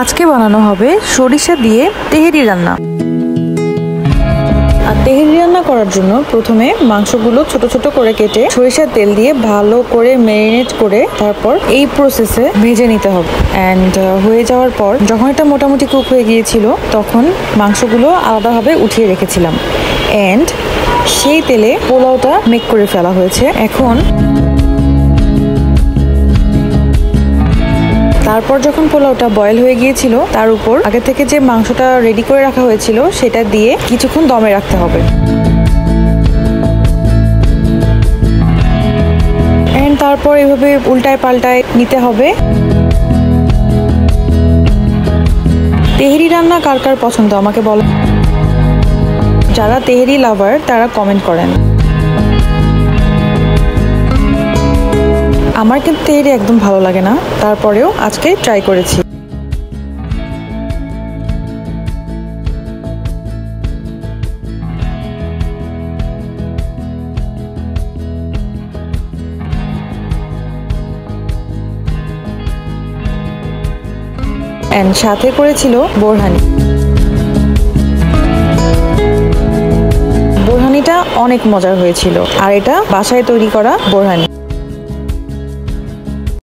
আজকে বানানো হবে সরিষা দিয়ে তেহেরি রান্না। আর তেহেরি রান্না করার জন্য প্রথমে মাংসগুলো ছোট ছোট করে কেটে সরিষার তেল দিয়ে ভালো করে ম্যারিনেট করে তারপর এই প্রসেসে ভেজে নিতে হবে। অ্যান্ড হয়ে যাওয়ার পর যখন এটা মোটামুটি কুক হয়ে গিয়েছিল তখন মাংসগুলো আলাদাভাবে উঠিয়ে রেখেছিলাম। অ্যান্ড সেই তেলে পোলাওটা মেক করে ফেলা হয়েছে। এখন তারপর যখন পোলাওটা বয়েল হয়ে গিয়েছিল তার উপর আগে থেকে যে মাংসটা রেডি করে রাখা হয়েছিল সেটা দিয়ে কিছুক্ষণ দমে রাখতে হবে। এন্ড তারপর এভাবে উল্টায় পাল্টায় নিতে হবে। তেহেরি রান্না কার কার পছন্দ আমাকে বলো। যারা তেহেরি লাভার তারা কমেন্ট করেন। আমার কিন্তু তেহেরি একদম ভালো লাগে না, তারপরেও আজকে ট্রাই করেছি। এন্ড সাথে করেছিল বোরহানি। বোরহানিটা অনেক মজার হয়েছিল, আর এটা বাসায় তৈরি করা বোরহানি।